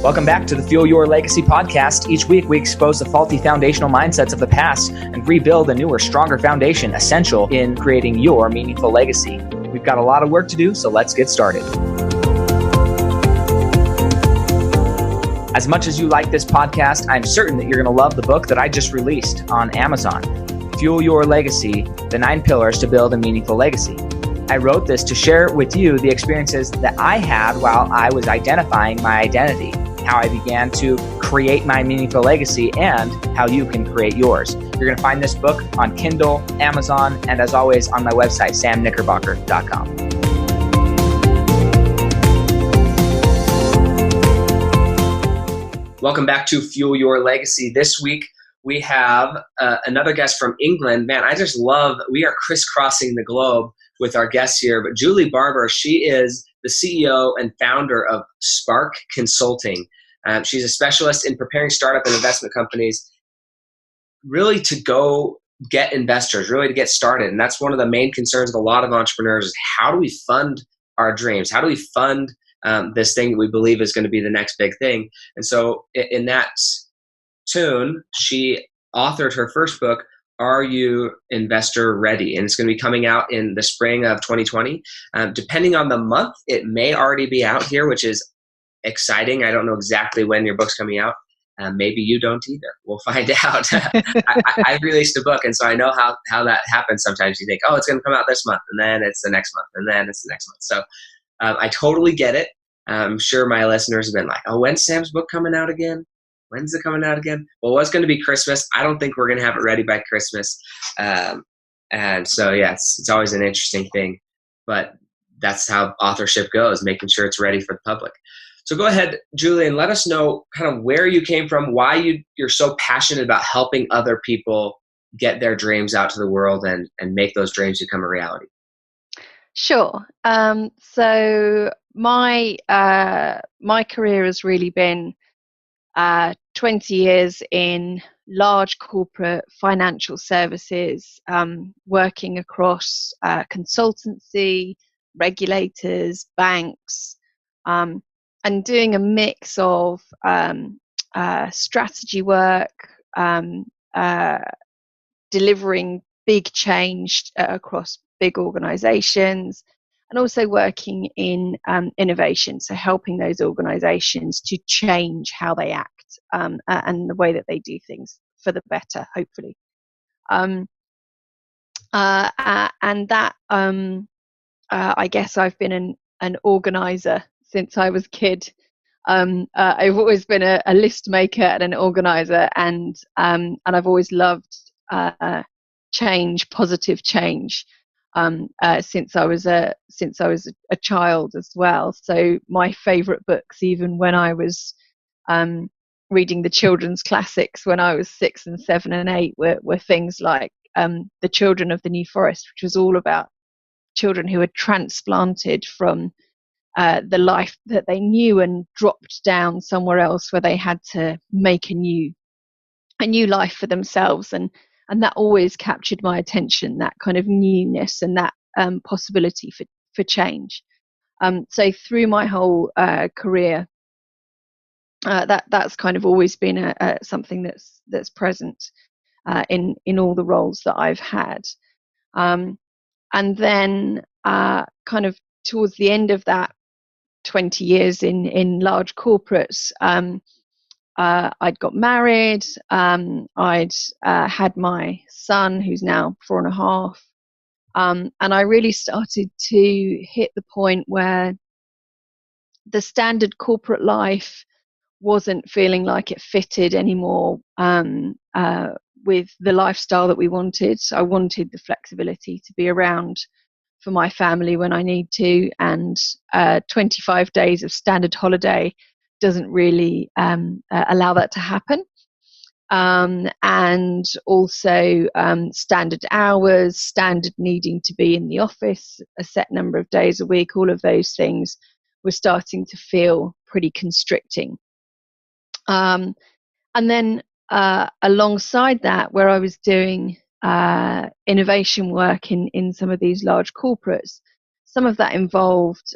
Welcome back to the Fuel Your Legacy podcast. Each week, we expose the faulty foundational mindsets of the past and rebuild a newer, stronger foundation essential in creating your meaningful legacy. We've got a lot of work to do, so let's get started. As much as you like this podcast, I'm certain that you're going to love the book that I just released on Amazon, Fuel Your Legacy, The 9 Pillars to Build a Meaningful Legacy. I wrote this to share with you the experiences that I had while I was identifying my identity, how I began to create my meaningful legacy, and how you can create yours. You're going to find this book on Kindle, Amazon, and as always on my website, samknickerbocker.com. Welcome back to Fuel Your Legacy. This week, we have another guest from England. Man, I just love, we are crisscrossing the globe with our guests here. But Julie Barbe, she is the CEO and founder of Spark Consulting. She's a specialist in preparing startup and investment companies really to go get investors, really to get started. And that's one of the main concerns of a lot of entrepreneurs is how do we fund our dreams? How do we fund this thing that we believe is going to be the next big thing? And so in that tune, she authored her first book, Are You Investor Ready? And it's going to be coming out in the spring of 2020. Depending on the month, it may already be out here, which is exciting. I don't know exactly when your book's coming out. Maybe you don't either. We'll find out. I released a book, and so I know how that happens. Sometimes you think, oh, it's going to come out this month, and then it's the next month, and then it's the next month. So I totally get it. I'm sure my listeners have been like, oh, when's Sam's book coming out again? When's it coming out again? Well, it was going to be Christmas. I don't think we're going to have it ready by Christmas. And so, yeah, it's always an interesting thing. But that's how authorship goes, making sure it's ready for the public. So go ahead, Julie, and let us know kind of where you came from, why you're so passionate about helping other people get their dreams out to the world and make those dreams become a reality. Sure. So my career has really been 20 years in large corporate financial services, working across consultancy, regulators, banks, and doing a mix of strategy work, delivering big change across big organizations, and also working in innovation, so helping those organizations to change how they act and the way that they do things for the better, hopefully. And that, I guess I've been an organizer since I was a kid. I've always been a list maker and an organizer, and I've always loved change, positive change. Since I was a child as well. So my favourite books, even when I was reading the children's classics when I was 6 and 7 and 8, were things like The Children of the New Forest, which was all about children who were transplanted from the life that they knew and dropped down somewhere else where they had to make a new life for themselves. And that always captured my attention, that kind of newness and that possibility for change. So through my whole career, that's kind of always been something that's present in all the roles that I've had. And then kind of towards the end of that 20 years in large corporates, I'd got married. I'd had my son, who's now 4.5, and I really started to hit the point where the standard corporate life wasn't feeling like it fitted anymore with the lifestyle that we wanted. So I wanted the flexibility to be around for my family when I need to, and 25 days of standard holiday doesn't really allow that to happen. And also standard hours, standard needing to be in the office a set number of days a week, all of those things were starting to feel pretty constricting. And then alongside that, where I was doing innovation work in some of these large corporates, some of that involved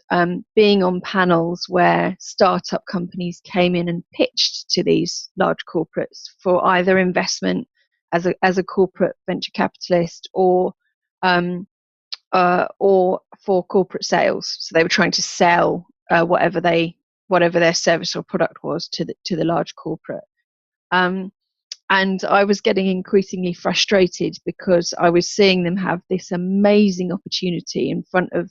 being on panels where startup companies came in and pitched to these large corporates for either investment as a corporate venture capitalist, or for corporate sales. So they were trying to sell whatever their service or product was to the large corporate. And I was getting increasingly frustrated because I was seeing them have this amazing opportunity in front of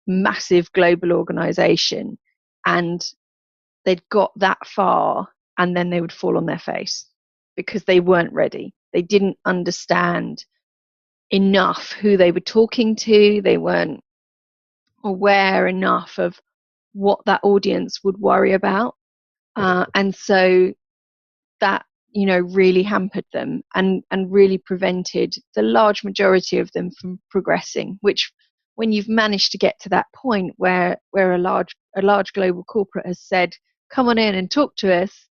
massive global organization, and they'd got that far and then they would fall on their face because they weren't ready. They didn't understand enough who they were talking to. They weren't aware enough of what that audience would worry about. And so that, really hampered them and really prevented the large majority of them from progressing, which when you've managed to get to that point where a large global corporate has said, come on in and talk to us,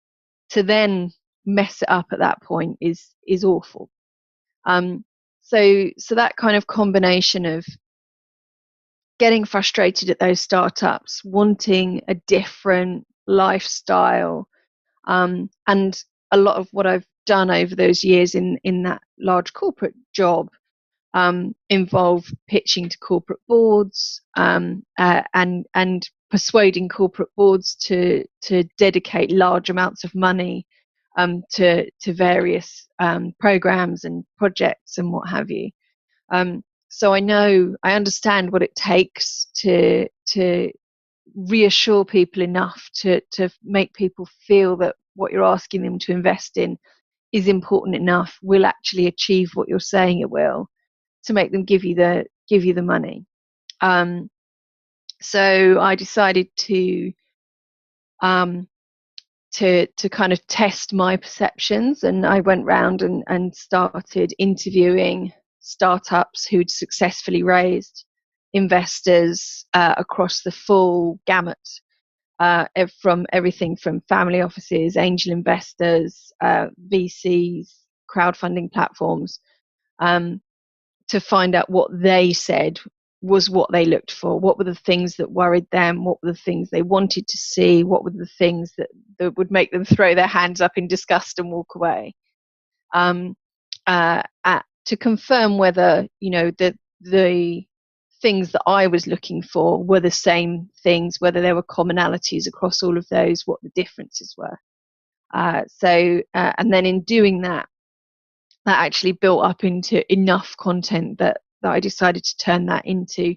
to then mess it up at that point is awful. So that kind of combination of getting frustrated at those startups, wanting a different lifestyle, and a lot of what I've done over those years in that large corporate job involve pitching to corporate boards, and persuading corporate boards to dedicate large amounts of money to various programs and projects and what have you. So I understand what it takes to reassure people enough to make people feel that what you're asking them to invest in is important enough, will actually achieve what you're saying it will, to make them give you the money. So I decided to kind of test my perceptions, and I went round and started interviewing startups who'd successfully raised investors across the full gamut, from everything from family offices, angel investors, VCs, crowdfunding platforms, to find out what they said was what they looked for. What were the things that worried them? What were the things they wanted to see? What were the things that would make them throw their hands up in disgust and walk away? To confirm whether, the things that I was looking for were the same things, whether there were commonalities across all of those, what the differences were. And then in doing that actually built up into enough content that I decided to turn that into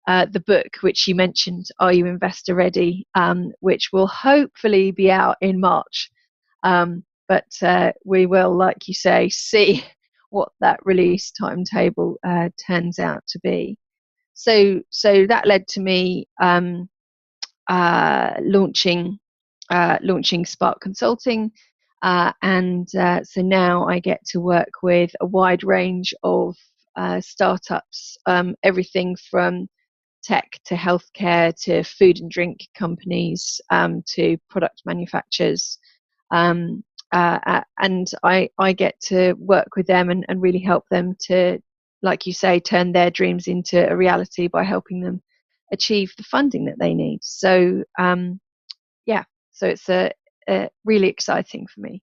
the book, which you mentioned, Are You Investor Ready? Which will hopefully be out in March. But we will, like you say, see what that release timetable turns out to be. So that led to me launching Spark Consulting, and so now I get to work with a wide range of startups, everything from tech to healthcare to food and drink companies, to product manufacturers. And I get to work with them and really help them to, like you say, turn their dreams into a reality by helping them achieve the funding that they need. So so it's a really exciting for me.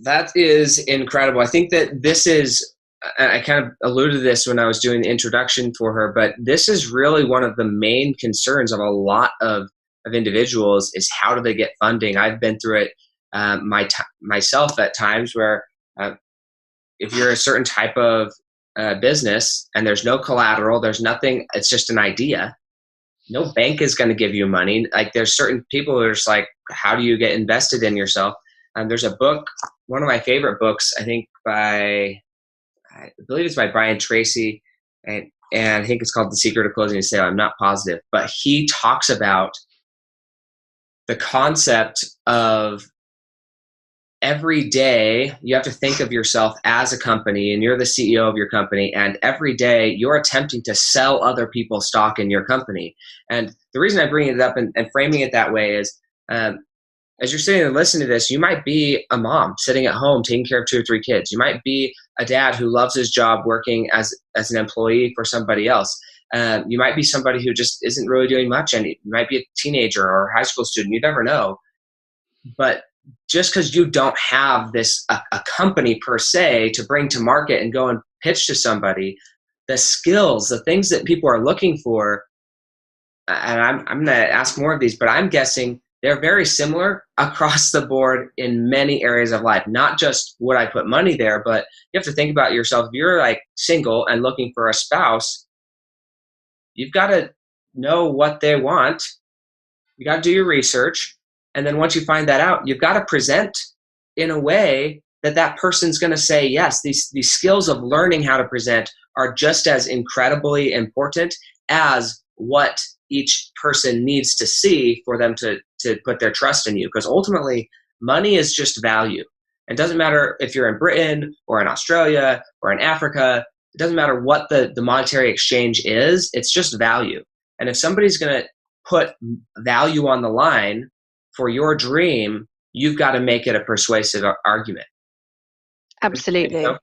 That is incredible. I think that this is, I kind of alluded to this when I was doing the introduction for her, but this is really one of the main concerns of a lot of individuals, is how do they get funding? I've been through it myself at times, where if you're a certain type of business and there's no collateral, there's nothing, it's just an idea, no bank is going to give you money. Like, there's certain people who are just like, how do you get invested in yourself? There's a book, one of my favorite books, I believe it's by Brian Tracy, and I think it's called The Secret of Closing a Sale. I'm not positive, but he talks about the concept of every day you have to think of yourself as a company, and you're the CEO of your company, and every day you're attempting to sell other people's stock in your company. And the reason I bring it up and framing it that way is, as you're sitting and listening to this, you might be a mom sitting at home taking care of 2 or 3 kids. You might be a dad who loves his job working as an employee for somebody else. You might be somebody who just isn't really doing much, and you might be a teenager or a high school student. You never know. But just because you don't have a company per se to bring to market and go and pitch to somebody, the skills, the things that people are looking for, and I'm going to ask more of these, but I'm guessing they're very similar across the board in many areas of life. Not just would I put money there, but you have to think about yourself. If you're like single and looking for a spouse, you've got to know what they want. You got to do your research. And then once you find that out, you've got to present in a way that that person's going to say, yes, these skills of learning how to present are just as incredibly important as what each person needs to see for them to put their trust in you. Because ultimately, money is just value. It doesn't matter if you're in Britain or in Australia or in Africa. It doesn't matter what the monetary exchange is. It's just value. And if somebody's going to put value on the line for your dream, you've got to make it a persuasive argument. Absolutely. So,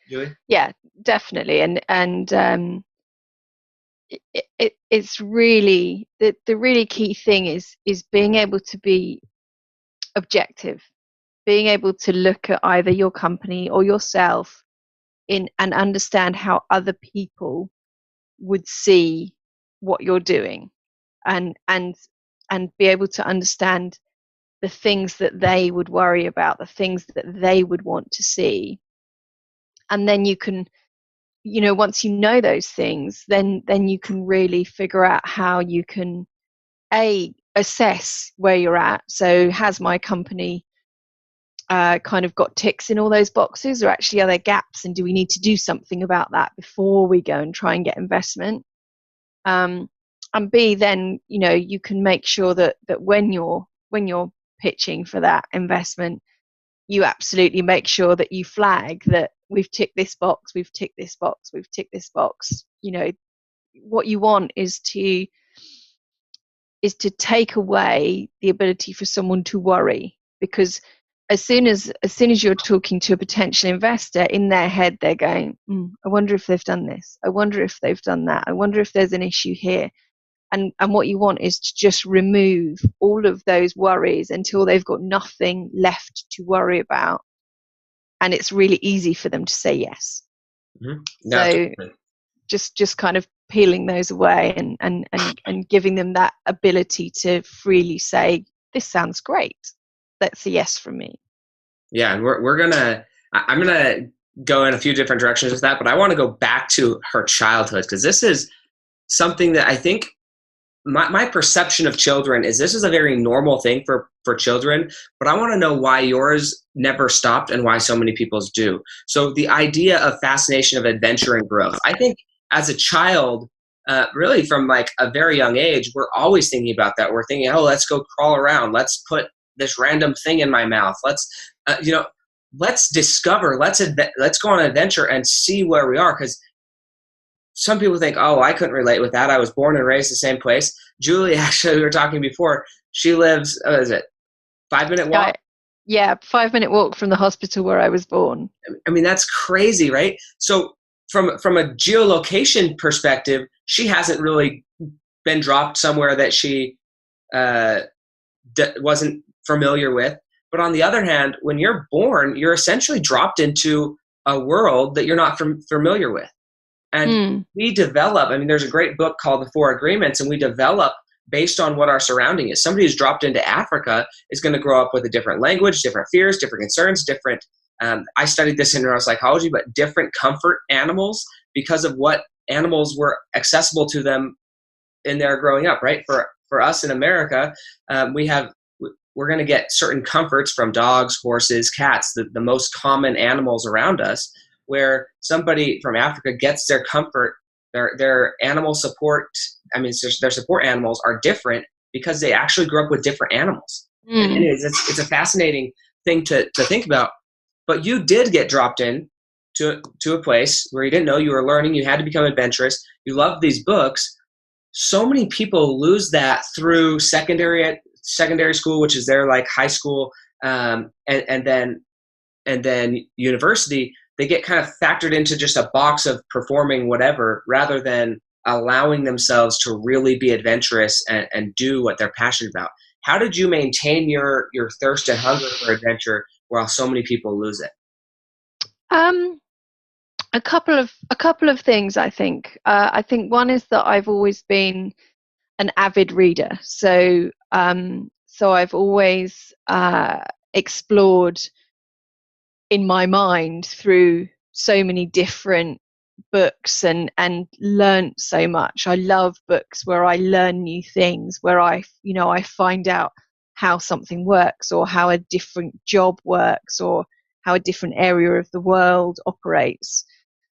Julie? Yeah, definitely. And it's really the really key thing is being able to be objective, being able to look at either your company or yourself and understand how other people would see what you're doing, and be able to understand the things that they would worry about, the things that they would want to see. And then you can, once you know those things, then you can really figure out how you can assess where you're at. So has my company kind of got ticks in all those boxes, or actually are there gaps, and do we need to do something about that before we go and try and get investment? And B, then you can make sure that when you're pitching for that investment, you absolutely make sure that you flag that we've ticked this box, we've ticked this box, we've ticked this box. What you want is to take away the ability for someone to worry, because as soon as you're talking to a potential investor, in their head they're going, I wonder if they've done this, I wonder if they've done that, I wonder if there's an issue here. And what you want is to just remove all of those worries until they've got nothing left to worry about, and it's really easy for them to say yes. Mm-hmm. No, so just kind of peeling those away and giving them that ability to freely say, this sounds great, that's a yes from me. Yeah, and I'm gonna go in a few different directions with that, but I want to go back to her childhood, because this is something that I think my perception of children is this is a very normal thing for children, but I want to know why yours never stopped and why so many people's do. So the idea of fascination, of adventure and growth, I think as a child, really from like a very young age, we're always thinking about that. We're thinking, oh, let's go crawl around. Let's put this random thing in my mouth. Let's discover, let's go on an adventure and see where we are. Because some people think, oh, I couldn't relate with that. I was born and raised the same place. Julie, actually, we were talking before, she lives, 5-minute walk? Yeah, 5-minute walk from the hospital where I was born. I mean, that's crazy, right? So from a geolocation perspective, she hasn't really been dropped somewhere that she wasn't familiar with. But on the other hand, when you're born, you're essentially dropped into a world that you're not familiar with. And we develop, there's a great book called The Four Agreements, and we develop based on what our surrounding is. Somebody who's dropped into Africa is going to grow up with a different language, different fears, different concerns, different, I studied this in neuropsychology, but different comfort animals because of what animals were accessible to them in their growing up, right? For us in America, we're going to get certain comforts from dogs, horses, cats, the most common animals around us, where somebody from Africa gets their comfort, their animal support, their support animals are different because they actually grew up with different animals. And anyways, it's a fascinating thing to think about. But you did get dropped in to a place where you didn't know, you were learning, you had to become adventurous, you loved these books. So many people lose that through secondary school, which is their like high school, and then university. They get kind of factored into just a box of performing whatever, rather than allowing themselves to really be adventurous and do what they're passionate about. How did you maintain your thirst and hunger for adventure while so many people lose it? Um, a couple of things. I think one is that I've always been an avid reader, so I've always explored in my mind through so many different books and learnt so much. I love books where I learn new things, where I find out how something works, or how a different job works, or how a different area of the world operates.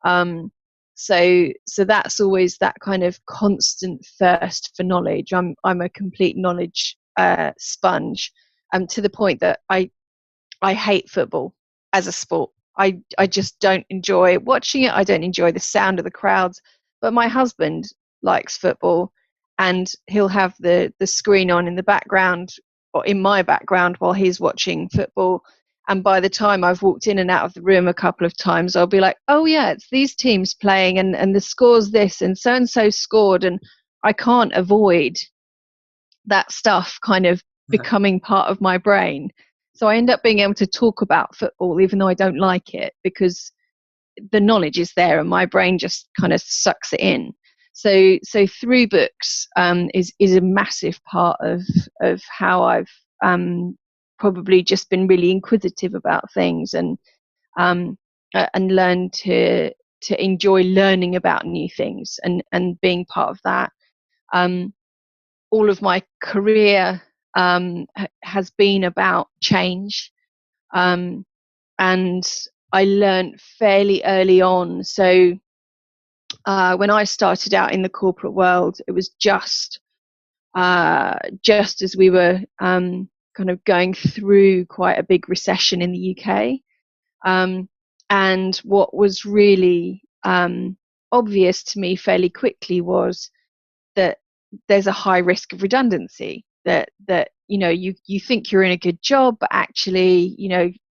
Um, so that's always that kind of constant thirst for knowledge. I'm a complete knowledge sponge, to the point that I hate football as a sport. I just don't enjoy watching it. I don't enjoy the sound of the crowds. But my husband likes football, and he'll have the screen on in the background, or in my background, while he's watching football. And by the time I've walked in and out of the room a couple of times, I'll be like, oh yeah, it's these teams playing, and the score's this, and so scored. And I can't avoid that stuff kind of becoming part of my brain. So I end up being able to talk about football even though I don't like it, because the knowledge is there and my brain just kind of sucks it in. So through books is a massive part of how I've probably just been really inquisitive about things, and learn to enjoy learning about new things, and being part of that. Um, all of my career has been about change, um, and I learned fairly early on. So when I started out in the corporate world, it was just as we were kind of going through quite a big recession in the UK. And what was really obvious to me fairly quickly was that there's a high risk of redundancy. That you think you're in a good job, but actually,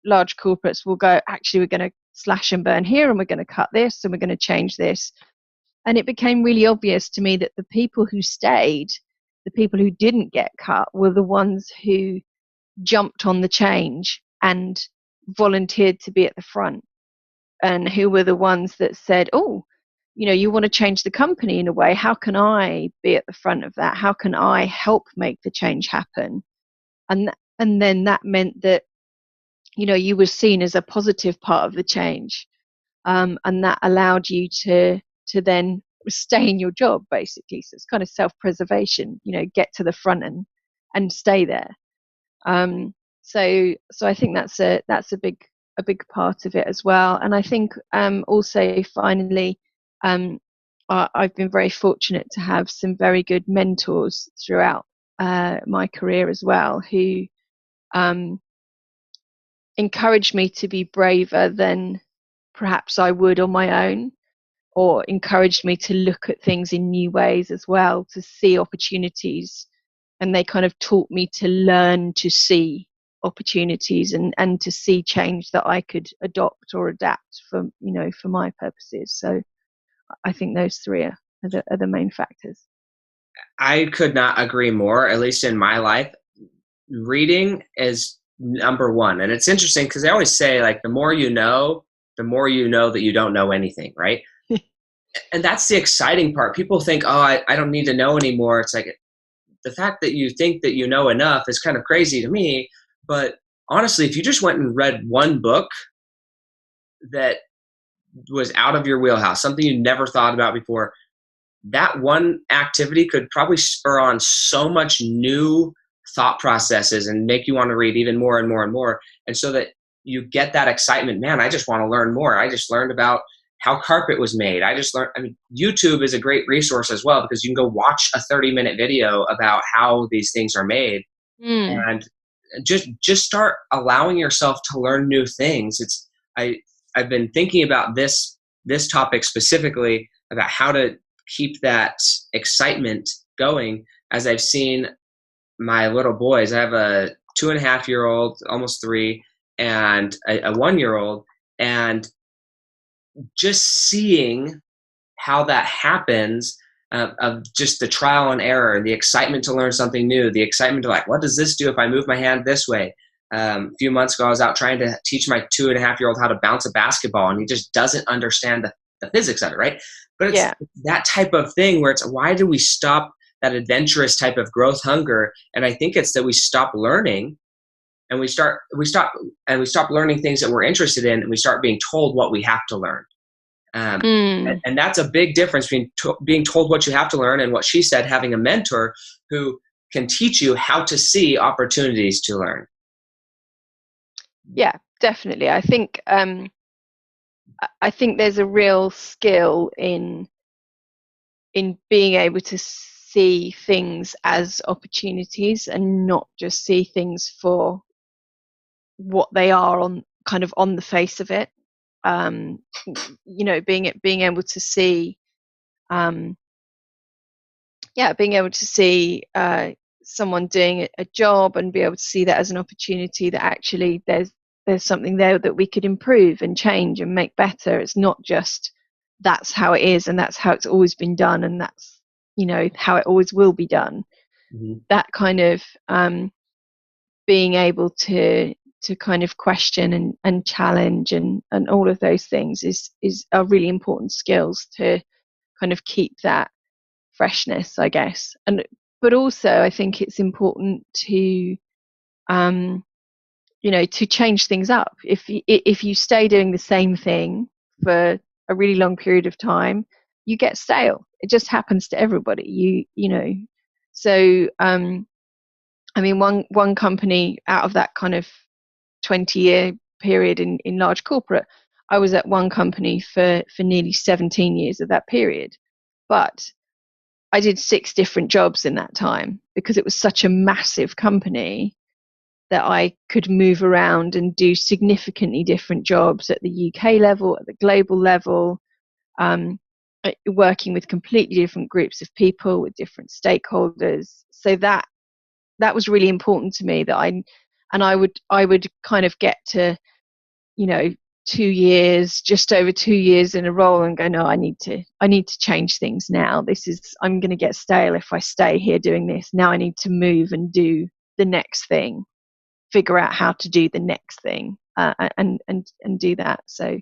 large corporates will go, actually, we're going to slash and burn here, and we're going to cut this, and we're going to change this. And it became really obvious to me that the people who stayed, the people who didn't get cut, were the ones who jumped on the change and volunteered to be at the front, and who were the ones that said, oh, you want to change the company in a way. How can I be at the front of that? How can I help make the change happen? And then that meant that, you were seen as a positive part of the change. And that allowed you to then stay in your job, basically. So it's kind of self-preservation, get to the front and stay there. So I think that's a big part of it as well. And I think also finally, I've been very fortunate to have some very good mentors throughout my career as well, who um, encouraged me to be braver than perhaps I would on my own, or encouraged me to look at things in new ways as well, to see opportunities. And they kind of taught me to learn to see opportunities, and to see change that I could adopt or adapt for my purposes. So I think those three are the main factors. I could not agree more, at least in my life. Reading is number one. And it's interesting because they always say, like, the more you know that you don't know anything, right? And that's the exciting part. People think, oh, I don't need to know anymore. It's like, the fact that you think that you know enough is kind of crazy to me. But honestly, if you just went and read one book that was out of your wheelhouse, something you never thought about before, that one activity could probably spur on so much new thought processes and make you want to read even more and more and more. And so that you get that excitement, man, I just want to learn more. I just learned about how carpet was made. YouTube is a great resource as well, because you can go watch a 30-minute video about how these things are made. Mm. And just start allowing yourself to learn new things. I've been thinking about this topic specifically, about how to keep that excitement going, as I've seen my little boys. I have a 2.5-year-old, almost 3, and a 1-year-old, and just seeing how that happens, of just the trial and error, the excitement to learn something new, the excitement to like, what does this do if I move my hand this way? A few months ago, I was out trying to teach my 2.5-year-old how to bounce a basketball, and he just doesn't understand the physics of it, right? But it's Yeah. that type of thing where it's, why do we stop that adventurous type of growth hunger? And I think it's that we stop learning, and we stop learning things that we're interested in, and we start being told what we have to learn. Mm. And that's a big difference between being told what you have to learn and what she said, having a mentor who can teach you how to see opportunities to learn. Yeah, definitely. I think there's a real skill in being able to see things as opportunities and not just see things for what they are on the face of it. Being able to see, um, being able to see someone doing a job and be able to see that as an opportunity, that actually there's something there that we could improve and change and make better. It's not just that's how it is and that's how it's always been done and that's how it always will be done. Mm-hmm. That kind of being able to kind of question and challenge and all of those things are really important skills to kind of keep that freshness, I guess. But also I think it's important to to change things up. If you stay doing the same thing for a really long period of time, you get stale. It just happens to everybody. So I mean, one company out of that kind of 20-year period in large corporate, I was at one company for nearly 17 years of that period, but I did 6 different jobs in that time because it was such a massive company that I could move around and do significantly different jobs at the UK level, at the global level, working with completely different groups of people, with different stakeholders. So that was really important to me, that I would kind of get to 2 years, just over 2 years in a role, and go, no, I need to change things now. I'm going to get stale if I stay here doing this. Now I need to move and do the next thing, figure out how to do the next thing, and do that. So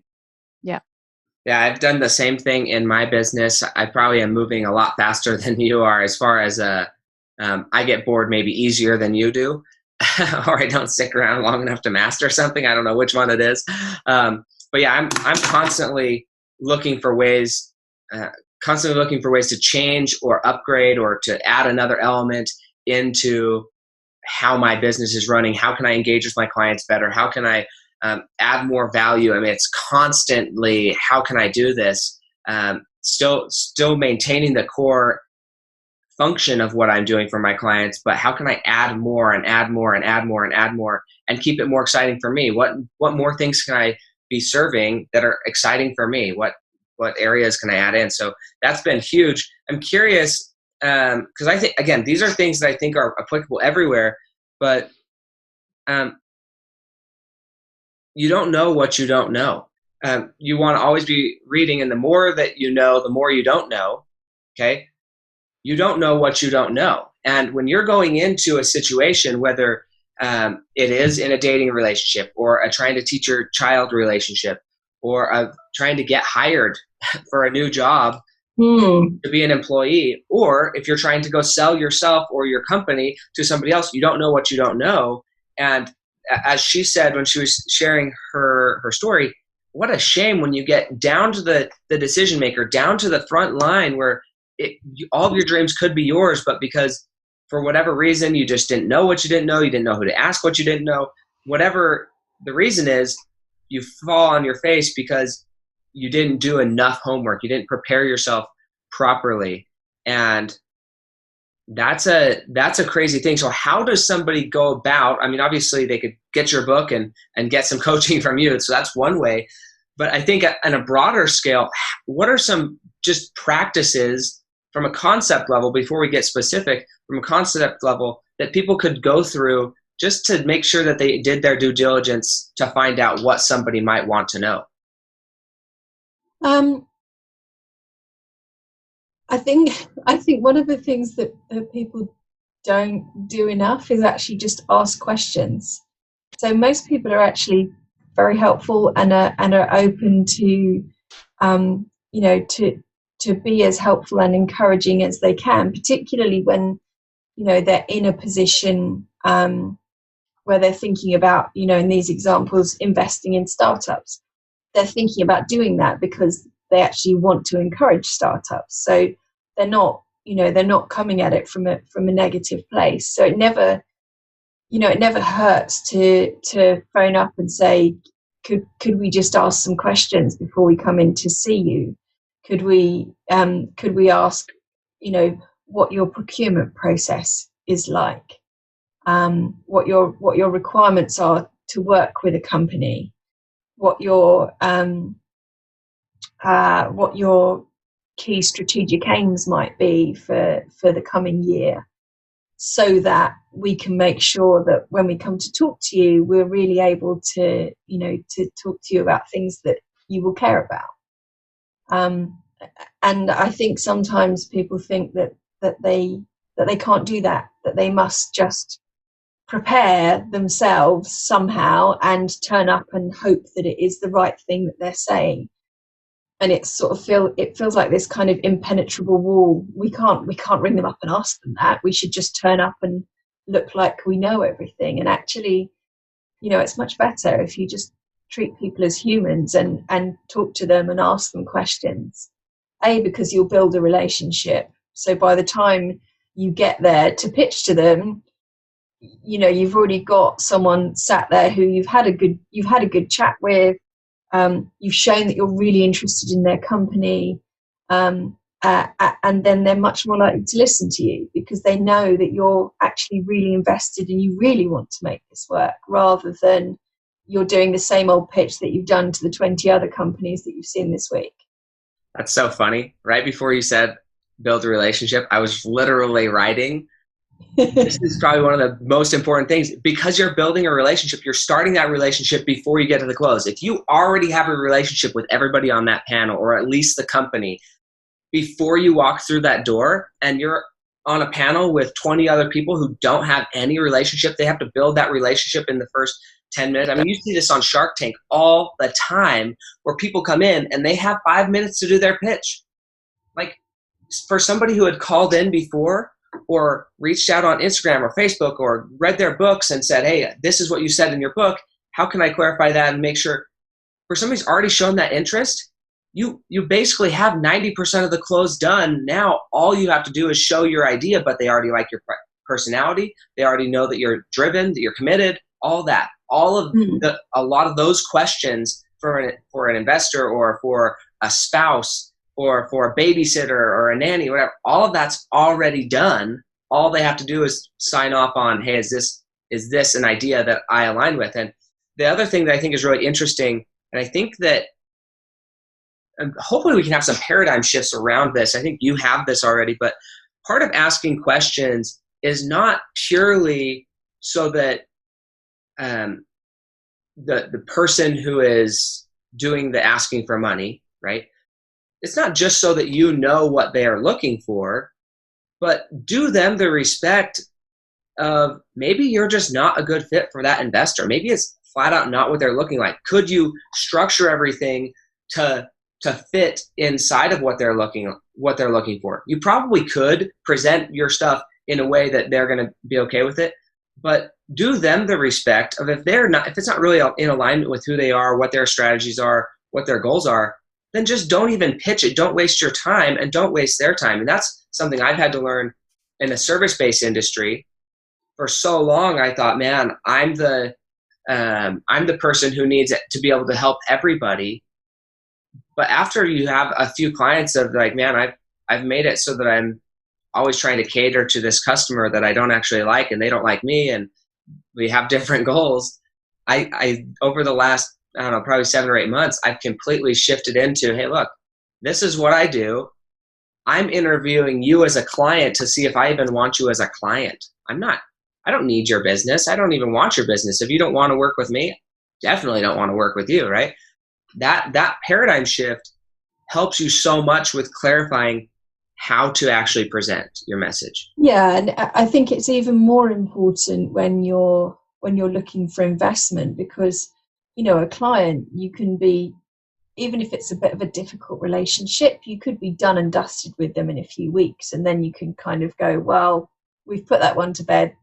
yeah. I've done the same thing in my business. I probably am moving a lot faster than you are, as far as I get bored maybe easier than you do, or I don't stick around long enough to master something. I don't know which one it is. But yeah, I'm constantly looking for ways to change or upgrade or to add another element into how my business is running. How can I engage with my clients better? How can I add more value? I mean, it's constantly, how can I do this? Still maintaining the core function of what I'm doing for my clients, but how can I add more and add more and add more and add more and keep it more exciting for me? What more things can I be serving that are exciting for me? What areas can I add in? So that's been huge. I'm curious, because I think, again, these are things that I think are applicable everywhere, but you don't know what you don't know. You want to always be reading, and the more that you know, the more you don't know. Okay. You don't know what you don't know. And when you're going into a situation, whether it is in a dating relationship or a trying to teach your child relationship or trying to get hired for a new job to be an employee, or if you're trying to go sell yourself or your company to somebody else, you don't know what you don't know. And as she said when she was sharing her story, what a shame when you get down to the decision maker, down to the front line where all of your dreams could be yours, but because for whatever reason you just didn't know what you didn't know who to ask what you didn't know, whatever the reason is, you fall on your face because you didn't do enough homework, you didn't prepare yourself properly. And that's a crazy thing. So how does somebody go about, I mean, obviously they could get your book and get some coaching from you, so that's one way. But I think on a broader scale, what are some just practices from a concept level, before we get specific, from a concept level, that people could go through just to make sure that they did their due diligence to find out what somebody might want to know? I think one of the things that people don't do enough is actually just ask questions. So most people are actually very helpful and are open to to be as helpful and encouraging as they can, particularly when they're in a position where they're thinking about, in these examples, investing in startups. They're thinking about doing that because they actually want to encourage startups. So they're not coming at it from a negative place. So it never hurts to phone up and say, could we just ask some questions before we come in to see you? Could we ask, what your procurement process is like, what your requirements are to work with a company, what your key strategic aims might be for the coming year, so that we can make sure that when we come to talk to you, we're really able to talk to you about things that you will care about. And I think sometimes people think that they can't do that they must just prepare themselves somehow and turn up and hope that it is the right thing that they're saying. And it feels like this kind of impenetrable wall. We can't ring them up and ask them that. We should just turn up and look like we know everything. And actually, it's much better if you just treat people as humans and talk to them and ask them questions. Because you'll build a relationship. So by the time you get there to pitch to them, you've already got someone sat there who you've had a good chat with. You've shown that you're really interested in their company, and then they're much more likely to listen to you because they know that you're actually really invested and you really want to make this work, rather than you're doing the same old pitch that you've done to the 20 other companies that you've seen this week. That's so funny. Right before you said build a relationship, I was literally writing. This is probably one of the most important things, because you're building a relationship. You're starting that relationship before you get to the close. If you already have a relationship with everybody on that panel, or at least the company, before you walk through that door and you're on a panel with 20 other people who don't have any relationship, they have to build that relationship in the first 10 minutes. I mean, you see this on Shark Tank all the time, where people come in and they have 5 minutes to do their pitch. Like, for somebody who had called in before or reached out on Instagram or Facebook or read their books and said, hey, this is what you said in your book, how can I clarify that and make sure? For somebody who's already shown that interest, you basically have 90% of the close done. Now all you have to do is show your idea, but they already like your personality. They already know that you're driven, that you're committed, all that. A lot of those questions for an investor or for a spouse or for a babysitter or a nanny, whatever, all of that's already done. All they have to do is sign off on, hey, is this an idea that I align with? And the other thing that I think is really interesting, and I think that hopefully we can have some paradigm shifts around this. I think you have this already, but part of asking questions is not purely so that the person who is doing the asking for money, right? It's not just so that you know what they are looking for, but do them the respect of, maybe you're just not a good fit for that investor. Maybe it's flat out not what they're looking like. Could you structure everything to fit inside of what they're looking for? You probably could present your stuff in a way that they're going to be okay with it, but do them the respect of, if it's not really in alignment with who they are, what their strategies are, what their goals are, then just don't even pitch it. Don't waste your time and don't waste their time. And that's something I've had to learn in a service-based industry. For so long, I thought, man, I'm the person who needs it to be able to help everybody. But after you have a few clients of like, man, I've made it so that I'm always trying to cater to this customer that I don't actually like, and they don't like me, and we have different goals. I over the last, I don't know, probably 7 or 8 months, I've completely shifted into, hey, look, this is what I do. I'm interviewing you as a client to see if I even want you as a client. I don't need your business. I don't even want your business. If you don't want to work with me, definitely don't want to work with you, right? That paradigm shift helps you so much with clarifying how to actually present your message. Yeah, and I think it's even more important when you're looking for investment, because a client, you can be, even if it's a bit of a difficult relationship, you could be done and dusted with them in a few weeks, and then you can kind of go, well, we've put that one to bed,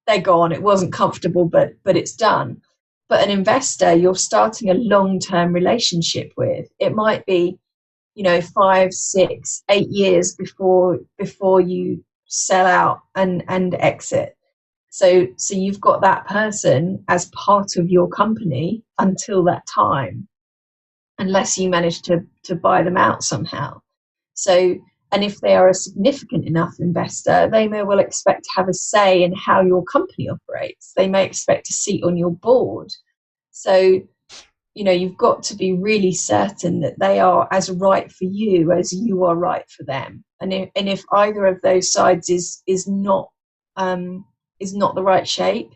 they're gone, it wasn't comfortable, but it's done. But an investor, you're starting a long-term relationship with. It might be 5, 6, 8 years before you sell out and exit. So you've got that person as part of your company until that time, unless you manage to buy them out somehow. So, and if they are a significant enough investor, they may well expect to have a say in how your company operates. They may expect a seat on your board. So, you've got to be really certain that they are as right for you as you are right for them. And if either of those sides is not the right shape,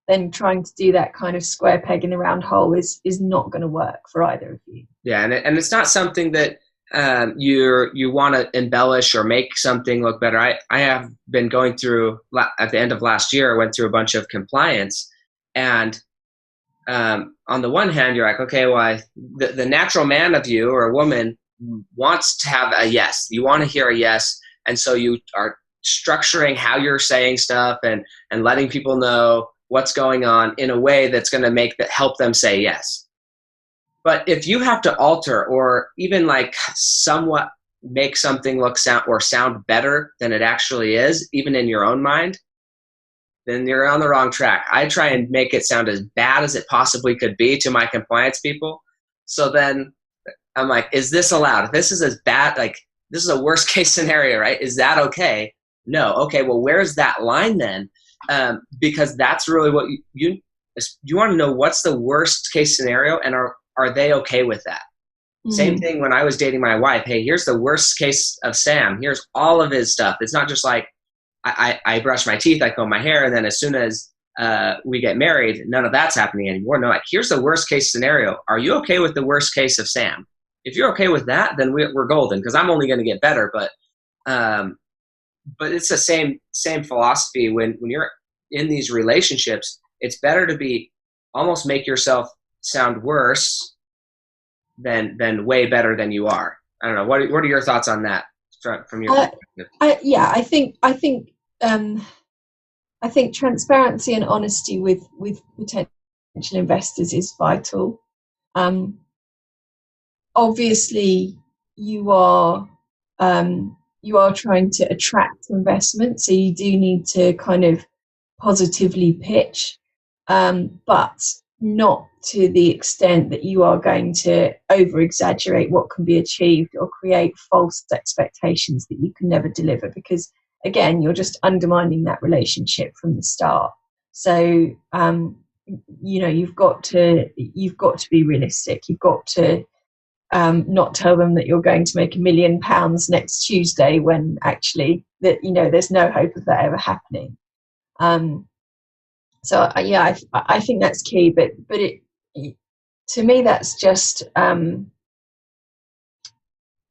then trying to do that kind of square peg in the round hole is not going to work for either of you. Yeah, and it's not something that you want to embellish or make something look better. I have been going through, at the end of last year, I went through a bunch of compliance, and on the one hand, you're like, okay, well, the natural man of you or woman wants to have a yes. You want to hear a yes, and so you are structuring how you're saying stuff and letting people know what's going on in a way that's going to help them say yes. But if you have to alter or even like somewhat make something sound better than it actually is, even in your own mind, then you're on the wrong track. I try and make it sound as bad as it possibly could be to my compliance people. So then I'm like, is this allowed? If this is as bad, like this is a worst case scenario, right? Is that okay? No. Okay, well, where's that line then? Because that's really what you want to know, what's the worst case scenario, and are they okay with that? Mm-hmm. Same thing when I was dating my wife. Hey, here's the worst case of Sam. Here's all of his stuff. It's not just like I brush my teeth, I comb my hair, and then as soon as we get married, none of that's happening anymore. No, like here's the worst case scenario. Are you okay with the worst case of Sam? If you're okay with that, then we're golden, because I'm only going to get better. But it's the same philosophy when you're in these relationships. It's better to be almost make yourself sound worse than way better than you are. I don't know. What are your thoughts on that from your perspective? I think transparency and honesty with potential investors is vital. Obviously, you are trying to attract investment, so you do need to kind of positively pitch, but not to the extent that you are going to over-exaggerate what can be achieved or create false expectations that you can never deliver, because again, you're just undermining that relationship from the start. So you've got to be realistic. You've got to not tell them that you're going to make £1 million next Tuesday when actually that there's no hope of that ever happening. So I think that's key. But it to me, that's just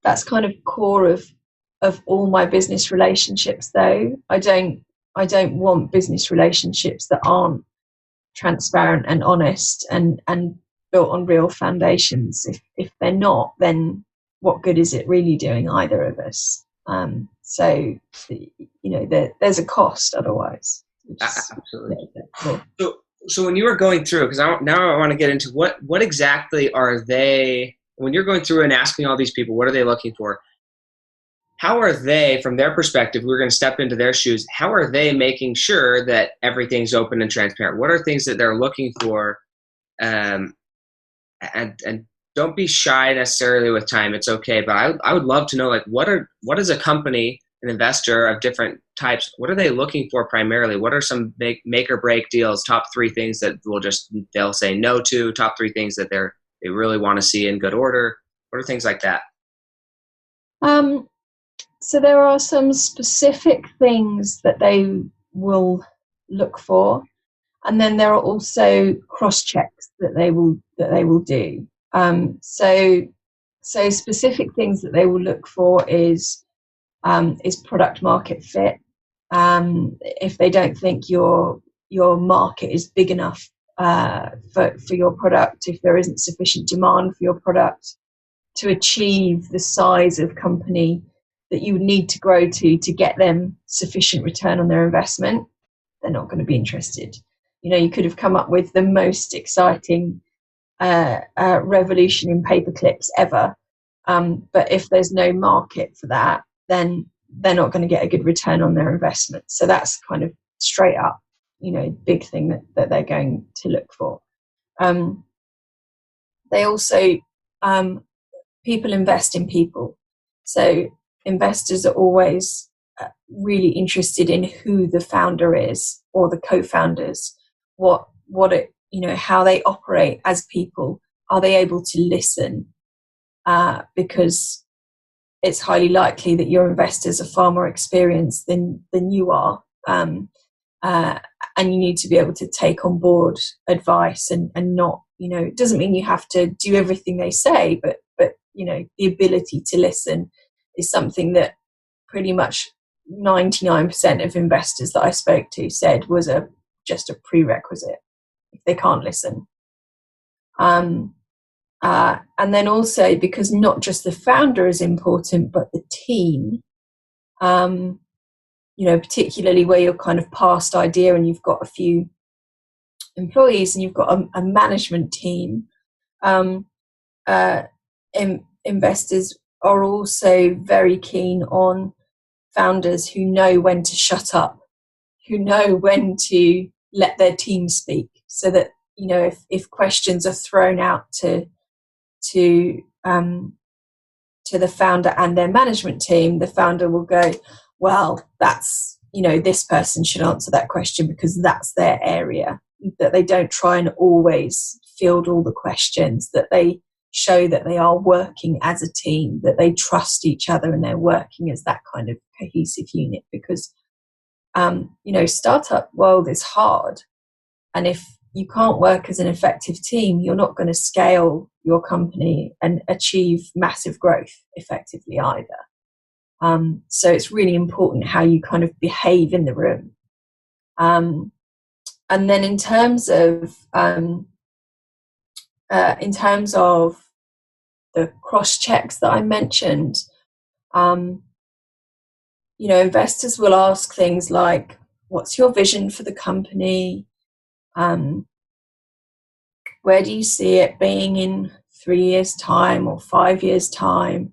that's kind of core of all my business relationships. Though I don't want business relationships that aren't transparent and honest and built on real foundations. If they're not, then what good is it really doing either of us? So there's a cost otherwise. Absolutely. So when you were going through, because now I want to get into what exactly are they, when you're going through and asking all these people, what are they looking for? How are they, from their perspective, we're going to step into their shoes, how are they making sure that everything's open and transparent? What are things that they're looking for? And don't be shy necessarily with time. It's okay. But I would love to know, like, what is a company, an investor of different types, what are they looking for primarily? What are some big make or break deals, top 3 things that they'll say no to, top 3 things that they really want to see in good order? What are things like that? So there are some specific things that they will look for, and then there are also cross checks that they will do. So specific things that they will look for is is product market fit. If they don't think your market is big enough for your product, if there isn't sufficient demand for your product to achieve the size of company that you would need to grow to get them sufficient return on their investment, they're not going to be interested. You could have come up with the most exciting revolution in paper clips ever, but if there's no market for that, then they're not going to get a good return on their investment. So that's kind of straight up, big thing that they're going to look for. They also, people invest in people. So investors are always really interested in who the founder is, or the co-founders, how they operate as people. Are they able to listen? Because it's highly likely that your investors are far more experienced than you are, and you need to be able to take on board advice and not, it doesn't mean you have to do everything they say, but the ability to listen is something that pretty much 99% of investors that I spoke to said was just a prerequisite if they can't listen. And then also, because not just the founder is important, but the team, particularly where you're kind of past idea and you've got a few employees and you've got a management team, investors are also very keen on founders who know when to shut up, who know when to let their team speak, so that, if questions are thrown out to the founder and their management team, the founder will go, well, that's, this person should answer that question because that's their area. That they don't try and always field all the questions, that they show that they are working as a team, that they trust each other and they're working as that kind of cohesive unit. Because, startup world is hard. And if you can't work as an effective team, you're not going to scale your company and achieve massive growth effectively either. So it's really important how you kind of behave in the room. And then in terms of the cross checks that I mentioned, investors will ask things like, what's your vision for the company? Where do you see it being in 3 years' time or 5 years' time?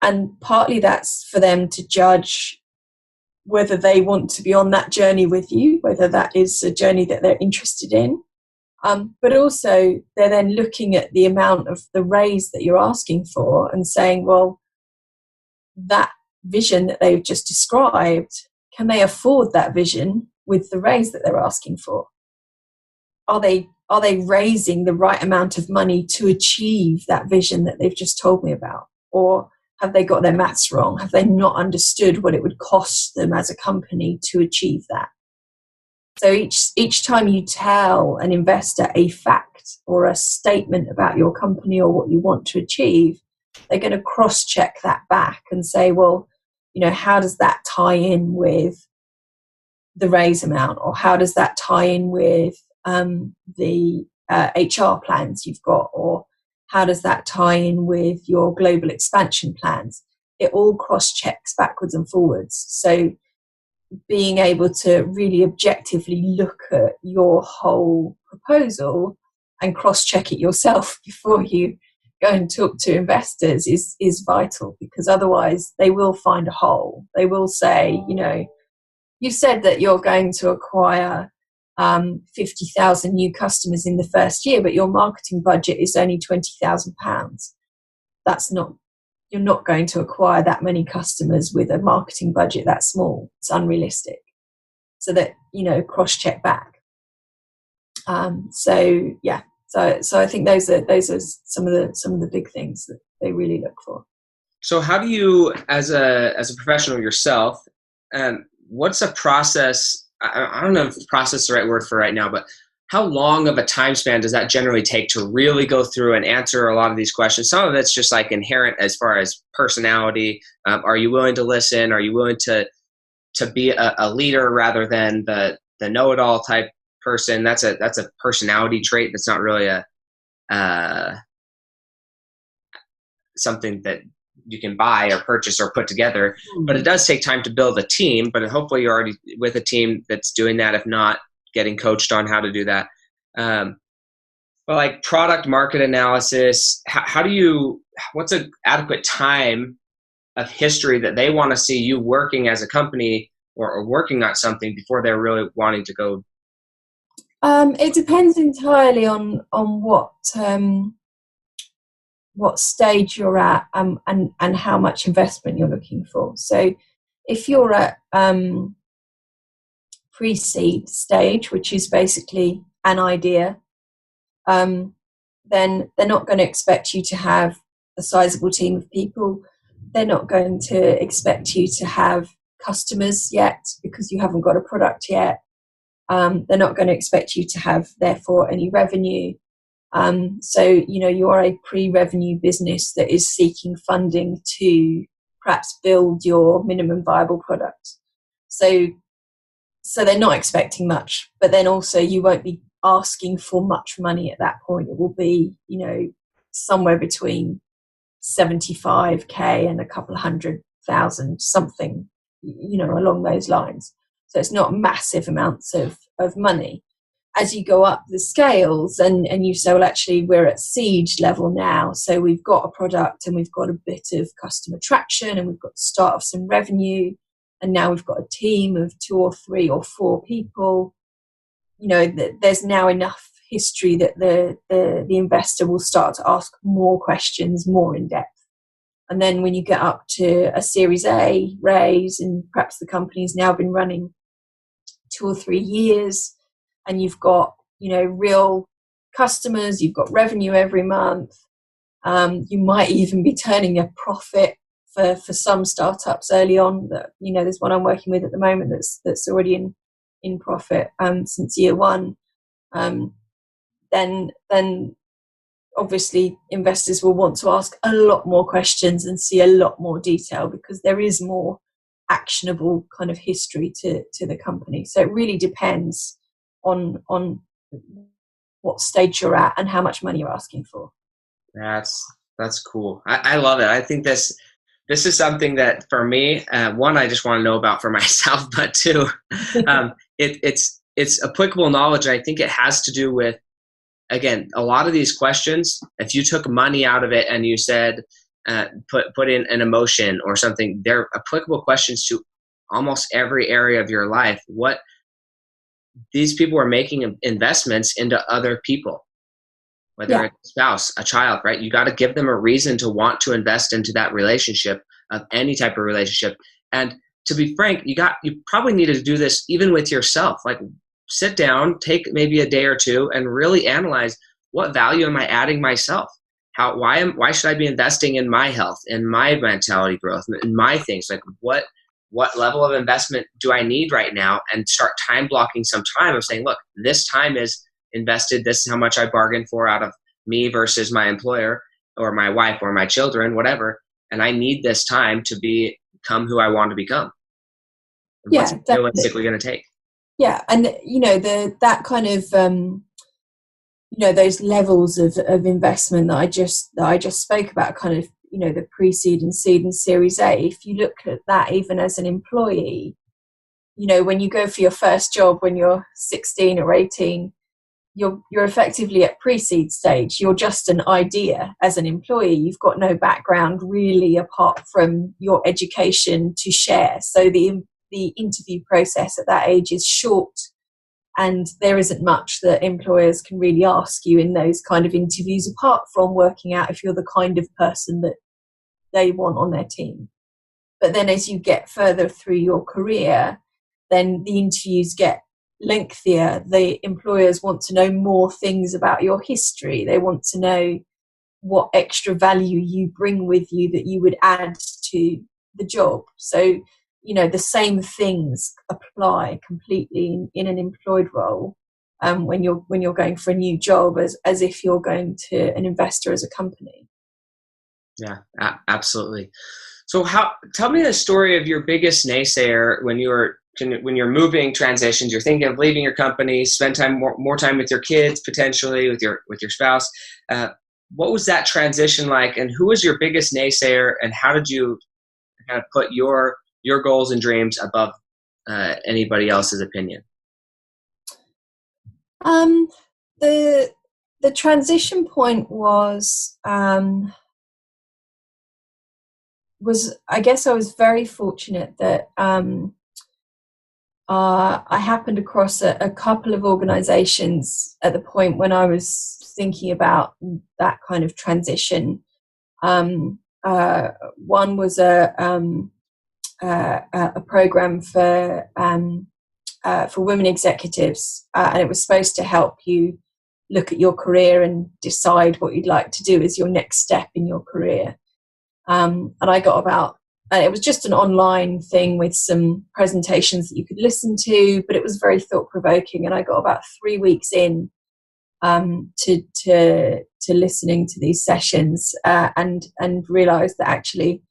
And partly that's for them to judge whether they want to be on that journey with you, whether that is a journey that they're interested in. But also they're then looking at the amount of the raise that you're asking for and saying, well, that vision that they've just described, can they afford that vision with the raise that they're asking for? Are they raising the right amount of money to achieve that vision that they've just told me about? Or have they got their maths wrong? Have they not understood what it would cost them as a company to achieve that? So each time you tell an investor a fact or a statement about your company or what you want to achieve, they're going to cross-check that back and say, well, how does that tie in with the raise amount? Or how does that tie in with the HR plans you've got? Or how does that tie in with your global expansion plans? It all cross-checks backwards and forwards. So being able to really objectively look at your whole proposal and cross-check it yourself before you go and talk to investors is vital, because otherwise they will find a hole. They will say, you said that you're going to acquire 50,000 new customers in the first year, but your marketing budget is only £20,000. You're not going to acquire that many customers with a marketing budget that small. It's unrealistic. So that, cross-check back. So I think those are some of the big things that they really look for. So how do you, as a professional yourself, what's a process? I don't know if process is the right word for right now, but how long of a time span does that generally take to really go through and answer a lot of these questions? Some of it's just like inherent as far as personality. Are you willing to listen? Are you willing to be a leader rather than the know-it-all type person? That's a personality trait. That's not really a something that you can buy or purchase or put together. But it does take time to build a team. But hopefully you're already with a team that's doing that. If not, getting coached on how to do that. But like product market analysis, how do you, what's an adequate time of history that they want to see you working as a company or working on something before they're really wanting to go? It depends entirely on what stage you're at, and how much investment you're looking for. So if you're at pre-seed stage, which is basically an idea, then they're not going to expect you to have a sizable team of people. They're not going to expect you to have customers yet because you haven't got a product yet. They're not going to expect you to have, therefore, any revenue. So, you are a pre-revenue business that is seeking funding to perhaps build your minimum viable product. So they're not expecting much, but then also you won't be asking for much money at that point. It will be, somewhere between 75k and a couple of 100,000, something, along those lines. So it's not massive amounts of money. As you go up the scales and you say, well, actually, we're at seed level now. So we've got a product and we've got a bit of customer traction and we've got the start of some revenue. And now we've got a team of 2 or 3 or 4 people. There's now enough history that the investor will start to ask more questions, more in depth. And then when you get up to a Series A raise, and perhaps the company's now been running 2 or 3 years, and you've got, real customers, you've got revenue every month, you might even be turning a profit for some startups early on. That, there's one I'm working with at the moment that's already in profit since year 1. Then obviously investors will want to ask a lot more questions and see a lot more detail because there is more actionable kind of history to the company. So it really depends on what stage you're at and how much money you're asking for. That's cool. I love it. I think this is something that for me, one, I just want to know about for myself, but 2, it's applicable knowledge. I think it has to do with, again, a lot of these questions, if you took money out of it and you said, put in an emotion or something, they're applicable questions to almost every area of your life. What these people are making investments into other people, whether it's a spouse, a child, right? You got to give them a reason to want to invest into that relationship, of any type of relationship. And to be frank, you probably needed to do this even with yourself. Like, sit down, take maybe a day or 2 and really analyze, what value am I adding myself? Why should I be investing in my health, in my mentality growth, in my things? Like, what level of investment do I need right now? And start time blocking some time of saying, look, this time is invested. This is how much I bargained for out of me versus my employer or my wife or my children, whatever. And I need this time to become who I want to become. What's it realistically going to take? Yeah, and that kind of those levels of investment that I just spoke about, kind of the pre-seed and seed and Series A. If you look at that even as an employee, when you go for your first job when you're 16 or 18, you're effectively at pre-seed stage. You're just an idea as an employee. You've got no background really apart from your education to share. So the interview process at that age is short, and there isn't much that employers can really ask you in those kind of interviews apart from working out if you're the kind of person that they want on their team. But then as you get further through your career, then the interviews get lengthier. The employers want to know more things about your history. They want to know what extra value you bring with you that you would add to the job. So, the same things apply completely in an employed role when you're going for a new job as if you're going to an investor as a company. Yeah, absolutely. So tell me the story of your biggest naysayer when you're moving transitions, you're thinking of leaving your company, spend more time with your kids, potentially with your spouse. What was that transition like, and who was your biggest naysayer, and how did you kind of put your goals and dreams above anybody else's opinion? The transition point was I guess I was very fortunate that I happened across a couple of organizations at the point when I was thinking about that kind of transition. One was a program for women executives, and it was supposed to help you look at your career and decide what you'd like to do as your next step in your career. And I got it was just an online thing with some presentations that you could listen to, but it was very thought-provoking, and I got about 3 weeks in to listening to these sessions, and realised that actually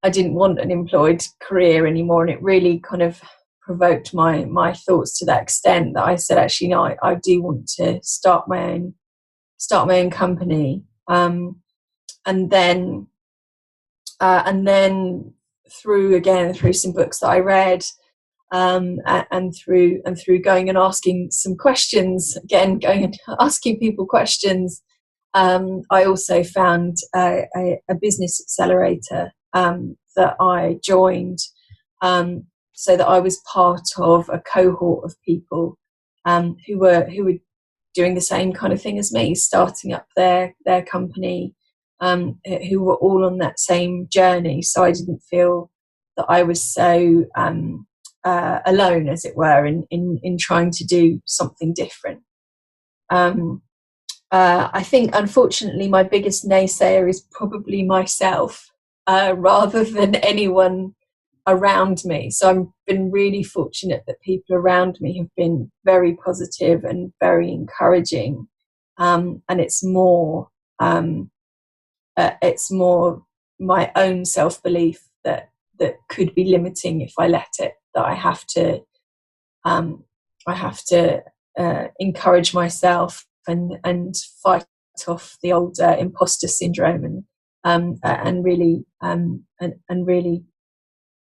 I didn't want an employed career anymore, and it really kind of provoked my thoughts to that extent that I said, actually, no, I do want to start my own company, and then through some books that I read, and through going and asking some questions, asking people questions, I also found a business accelerator that I joined, so that I was part of a cohort of people who were doing the same kind of thing as me, starting up their company, who were all on that same journey. So I didn't feel that I was so alone, as it were, in trying to do something different. I think, unfortunately, my biggest naysayer is probably myself, rather than anyone around me. So I've been really fortunate that people around me have been very positive and very encouraging, and it's more my own self-belief that could be limiting if I let it. That I have to encourage myself and fight off the old imposter syndrome, and really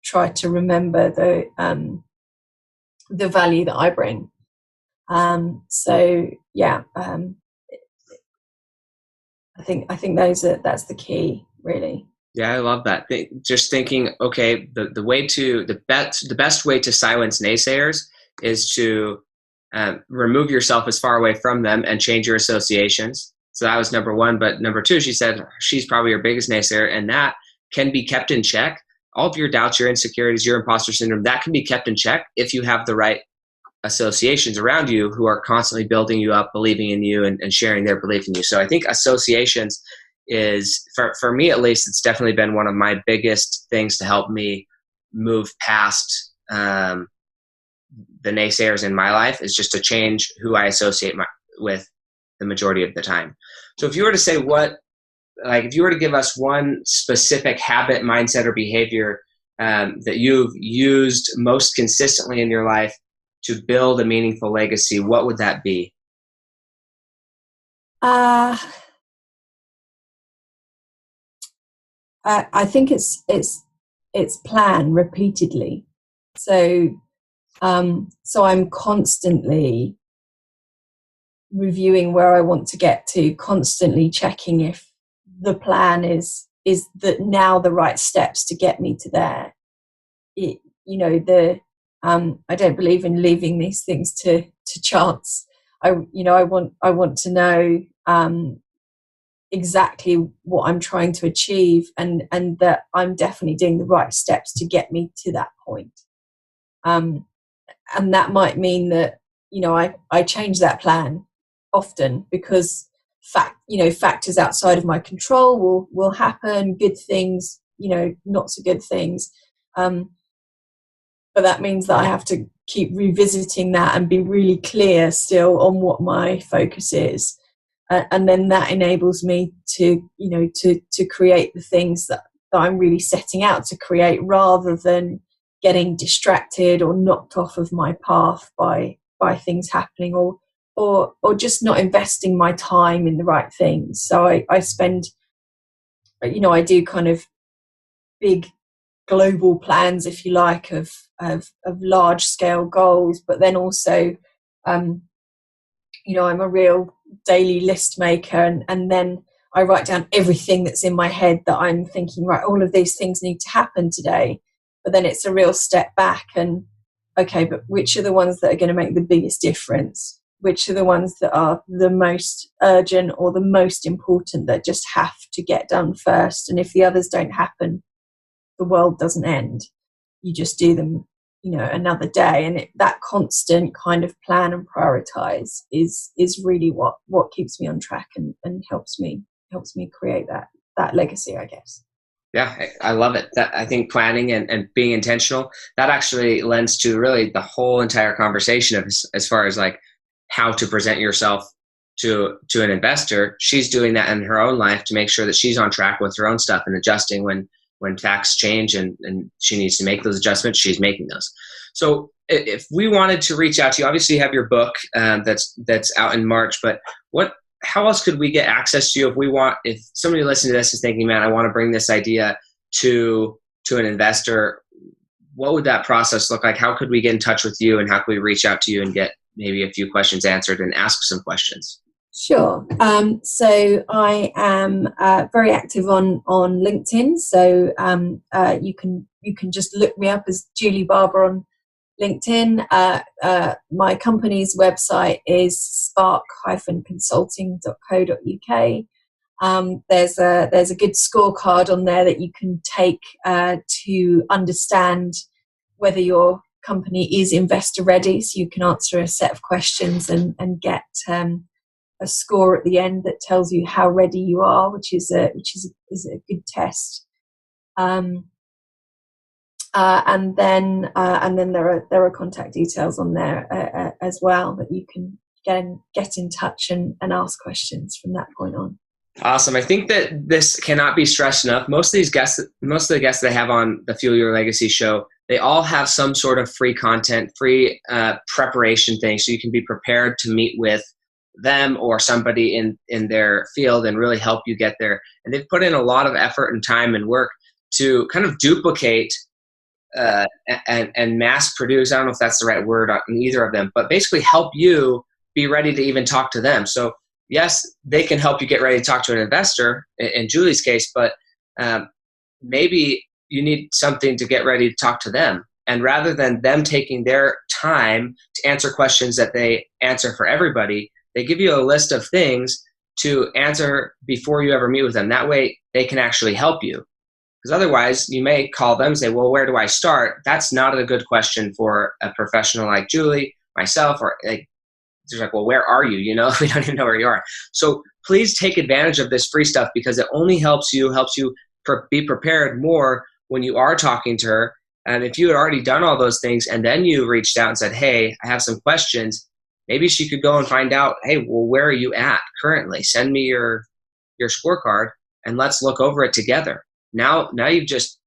try to remember the value that I bring. So yeah, I think that's the key, really. Yeah, I love that. Just thinking, okay, the best way to silence naysayers is to remove yourself as far away from them and change your associations. So that was number one. But number two, she said she's probably your biggest naysayer, and that can be kept in check. All of your doubts, your insecurities, your imposter syndrome, that can be kept in check if you have the right associations around you who are constantly building you up, believing in you, and sharing their belief in you. So I think associations is, for me at least, it's definitely been one of my biggest things to help me move past the naysayers in my life, is just to change who I associate with the majority of the time. So if you were to say if you were to give us one specific habit, mindset, or behavior that you've used most consistently in your life to build a meaningful legacy, what would that be? I think it's plan repeatedly. So I'm constantly reviewing where I want to get to, constantly checking if the plan is that now the right steps to get me to there. I don't believe in leaving these things to chance. I want to know exactly what I'm trying to achieve, and that I'm definitely doing the right steps to get me to that point. And that might mean that I change that plan often, because factors outside of my control will happen. Good things, not so good things. But that means that I have to keep revisiting that and be really clear still on what my focus is. And then that enables me to, to create the things that I'm really setting out to create, rather than getting distracted or knocked off of my path by things happening, or just not investing my time in the right things. So I spend, I do kind of big global plans, if you like, of large scale goals, but then also, I'm a real daily list maker, and then I write down everything that's in my head that I'm thinking, right, all of these things need to happen today. But then it's a real step back and, okay, but which are the ones that are going to make the biggest difference? Which are the ones that are the most urgent or the most important, that just have to get done first? And if the others don't happen, the world doesn't end. You just do them, another day. And that constant kind of plan and prioritize is really what keeps me on track and helps me create that legacy, I guess. Yeah, I love it. I think planning and being intentional, that actually lends to really the whole entire conversation of as far as like how to present yourself to an investor. She's doing that in her own life to make sure that she's on track with her own stuff and adjusting when facts change and she needs to make those adjustments, she's making those. So if we wanted to reach out to you, obviously you have your book that's out in March, but how else could we get access to you if somebody listening to this is thinking, man, I want to bring this idea to an investor? What would that process look like? How could we get in touch with you, and how could we reach out to you and get maybe a few questions answered and ask some questions? Sure. So I am very active on LinkedIn. So you can just look me up as Julie Barbe on LinkedIn. My company's website is spark-consulting.co.uk. There's a good scorecard on there that you can take to understand whether your company is investor ready. So you can answer a set of questions and get a score at the end that tells you how ready you are, which is a good test. And then there are contact details on there as well that you can get in touch and ask questions from that point on. Awesome. I think that this cannot be stressed enough. Most of the guests that I have on the Fuel Your Legacy show, they all have some sort of free content, free preparation thing, so you can be prepared to meet with them or somebody in their field and really help you get there. And they've put in a lot of effort and time and work to kind of duplicate and mass produce. I don't know if that's the right word on either of them, but basically help you be ready to even talk to them. So yes, they can help you get ready to talk to an investor in Julie's case, but maybe you need something to get ready to talk to them. And rather than them taking their time to answer questions that they answer for everybody, they give you a list of things to answer before you ever meet with them. That way they can actually help you. Because otherwise you may call them and say, well, where do I start? That's not a good question for a professional like Julie, myself, or like, they're like, well, where are you? We don't even know where you are. So please take advantage of this free stuff, because it only helps you be prepared more when you are talking to her. And if you had already done all those things and then you reached out and said, hey, I have some questions, maybe she could go and find out, hey, well, where are you at currently? Send me your scorecard and let's look over it together. Now you've just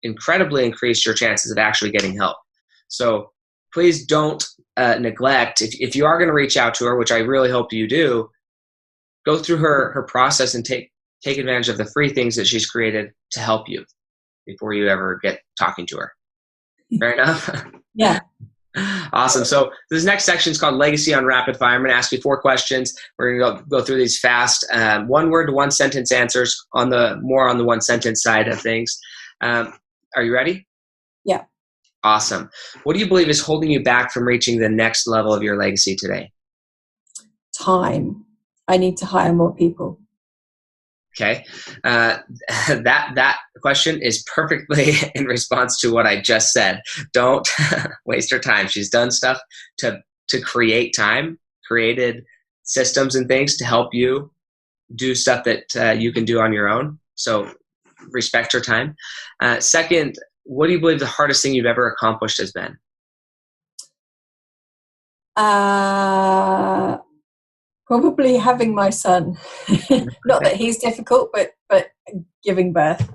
incredibly increased your chances of actually getting help. So please don't neglect, if you are going to reach out to her, which I really hope you do, go through her process and take advantage of the free things that she's created to help you before you ever get talking to her. Fair enough? Yeah. Awesome. So this next section is called Legacy on Rapid Fire. I'm going to ask you 4 questions. We're going to go through these fast, 1 word to 1 sentence answers more on the 1 sentence side of things. Are you ready? Yeah. Awesome. What do you believe is holding you back from reaching the next level of your legacy today? Time. I need to hire more people. Okay. That question is perfectly in response to what I just said. Don't waste her time. She's done stuff to create time, created systems and things to help you do stuff that you can do on your own. So respect her time. Second, what do you believe the hardest thing you've ever accomplished has been? Probably having my son. Not that he's difficult, but giving birth,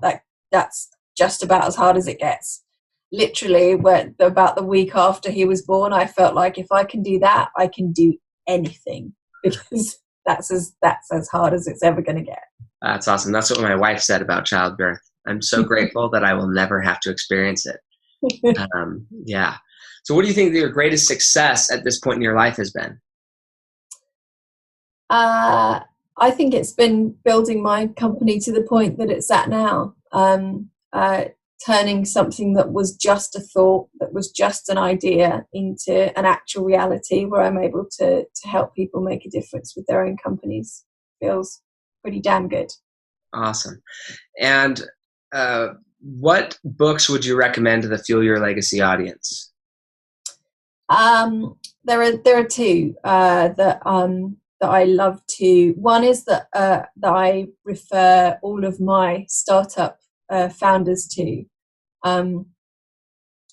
that's just about as hard as it gets. Literally, about the week after he was born, I felt like if I can do that, I can do anything, because that's as hard as it's ever going to get. That's awesome. That's what my wife said about childbirth. I'm so grateful that I will never have to experience it. Yeah. So what do you think your greatest success at this point in your life has been? I think it's been building my company to the point that it's at now. Turning something that was just a thought, that was just an idea, into an actual reality where I'm able to help people make a difference with their own companies. Feels pretty damn good. Awesome. And what books would you recommend to the Fuel Your Legacy audience? There are two that I love to. One is that I refer all of my startup founders to,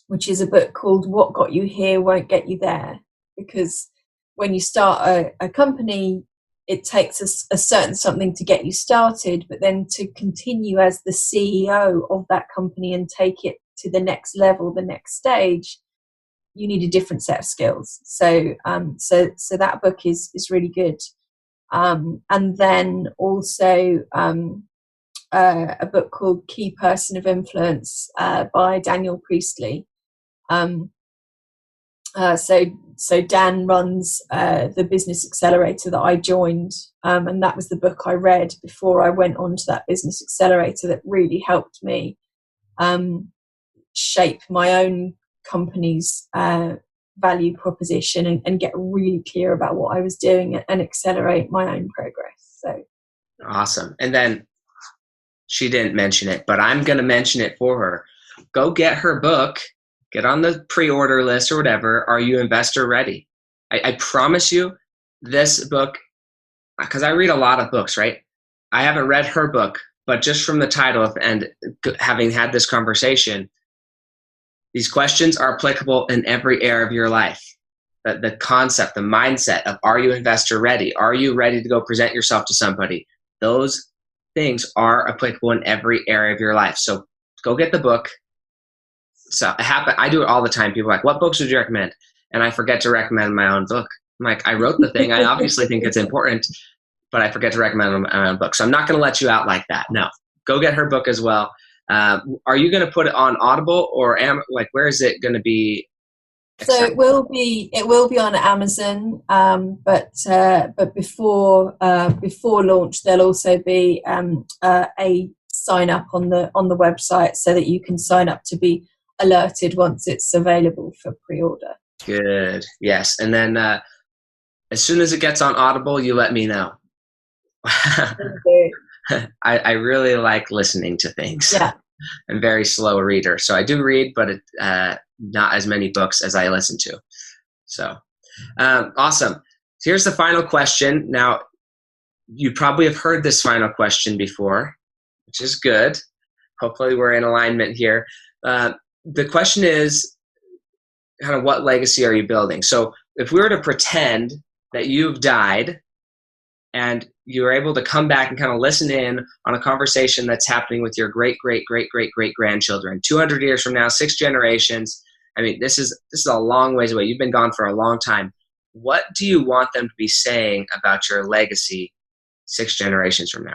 which is a book called What Got You Here Won't Get You There. Because when you start a company, it takes a certain something to get you started, but then to continue as the CEO of that company and take it to the next level, the next stage, you need a different set of skills. So that book is really good. And then also a book called Key Person of Influence by Daniel Priestley. So Dan runs the business accelerator that I joined, and that was the book I read before I went on to that business accelerator that really helped me shape my own company's value proposition and get really clear about what I was doing and accelerate my own progress. So awesome. And then she didn't mention it, but I'm going to mention it for her. Go get her book, get on the pre-order list or whatever. Are You Investor Ready? I promise you this book, because I read a lot of books, right? I haven't read her book, but just from the title and having had this conversation, these questions are applicable in every area of your life. The concept, the mindset of, are you investor ready? Are you ready to go present yourself to somebody? Those things are applicable in every area of your life. So go get the book. So I do it all the time. People are like, what books would you recommend? And I forget to recommend my own book. I'm like, I wrote the thing. I obviously think it's important, but I forget to recommend my own book. So I'm not going to let you out like that. No, go get her book as well. Are you going to put it on Audible or where is it going to be accepted? So it will be on Amazon, but before launch there'll also be a sign up on the website so that you can sign up to be alerted once it's available for pre-order. Good. Yes. And then as soon as it gets on Audible, you let me know. I really like listening to things. Yeah. I'm a very slow reader. So I do read, but not as many books as I listen to. So awesome. So here's the final question. Now, you probably have heard this final question before, which is good. Hopefully we're in alignment here. The question is kind of, what legacy are you building? So if we were to pretend that you've died and you were able to come back and kind of listen in on a conversation that's happening with your great grandchildren, 200 years from now, 6 generations. I mean, this is a long ways away. You've been gone for a long time. What do you want them to be saying about your legacy 6 generations from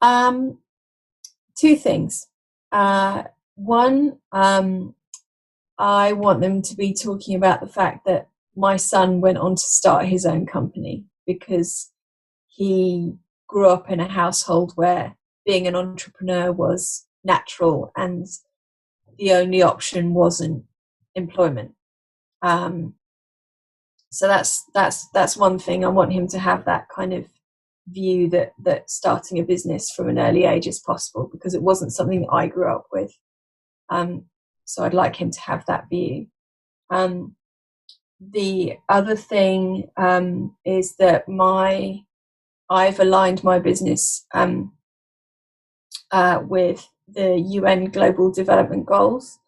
now? 2 things. One, I want them to be talking about the fact that my son went on to start his own company because he grew up in a household where being an entrepreneur was natural and the only option wasn't employment. So that's one thing. I want him to have that kind of view that starting a business from an early age is possible, because it wasn't something that I grew up with. So I'd like him to have that view. The other thing is that I've aligned my business with the UN Global Development Goals,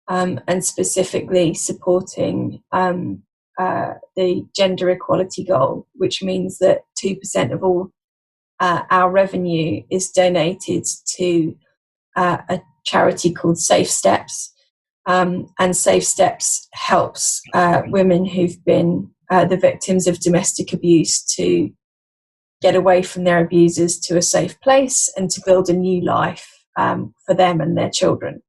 and specifically supporting the gender equality goal, which means that 2% of all our revenue is donated to a charity called Safe Steps. And Safe Steps helps women who've been the victims of domestic abuse to get away from their abusers to a safe place and to build a new life for them and their children.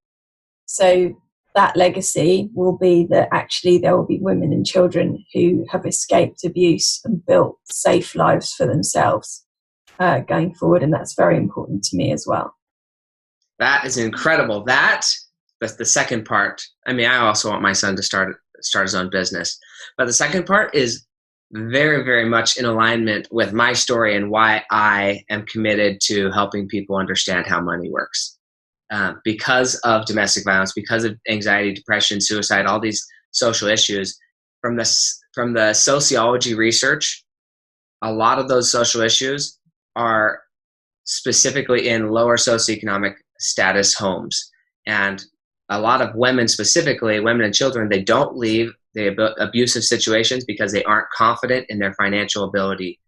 So that legacy will be that actually there will be women and children who have escaped abuse and built safe lives for themselves going forward. And that's very important to me as well. That is incredible. That's the second part. I mean, I also want my son to start his own business. But the second part is very, very much in alignment with my story and why I am committed to helping people understand how money works. Because of domestic violence, because of anxiety, depression, suicide, all these social issues, from the sociology research, a lot of those social issues are specifically in lower socioeconomic status homes. And a lot of women, specifically women and children, they don't leave the abusive situations because they aren't confident in their financial ability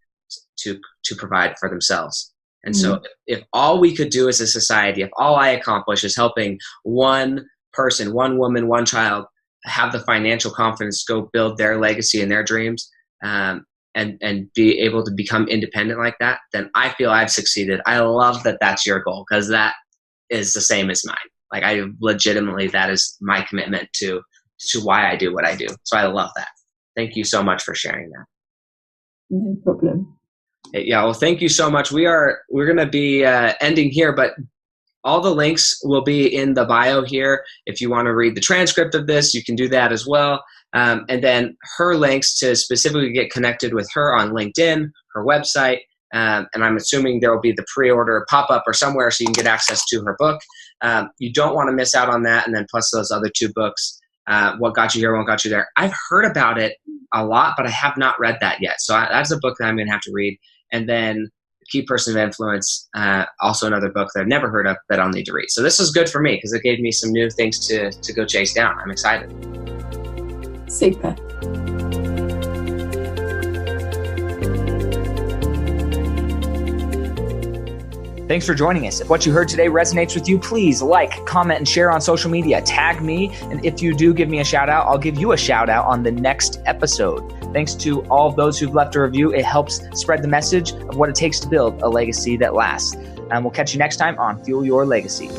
to provide for themselves. And so if all we could do as a society, if all I accomplish is helping one person, one woman, one child have the financial confidence to go build their legacy and their dreams, and be able to become independent like that, then I feel I've succeeded. I love that that's your goal, because that is the same as mine. Like, I legitimately, that is my commitment to why I do what I do. So I love that. Thank you so much for sharing that. No problem. Yeah, well, thank you so much. We're going to be ending here, but all the links will be in the bio here. If you want to read the transcript of this, you can do that as well. And then her links to specifically get connected with her on LinkedIn, her website, and I'm assuming there will be the pre-order pop-up or somewhere so you can get access to her book. You don't want to miss out on that, and then plus those other two books, What Got You Here, What Got You There. I've heard about it a lot, but I have not read that yet. So that's a book that I'm going to have to read. And then Key Person of Influence, also another book that I've never heard of that I'll need to read. So this was good for me because it gave me some new things to go chase down. I'm excited. Super. Thanks for joining us. If what you heard today resonates with you, please like, comment, and share on social media. Tag me, and if you do give me a shout out, I'll give you a shout out on the next episode. Thanks to all of those who've left a review. It helps spread the message of what it takes to build a legacy that lasts. And we'll catch you next time on Fuel Your Legacy.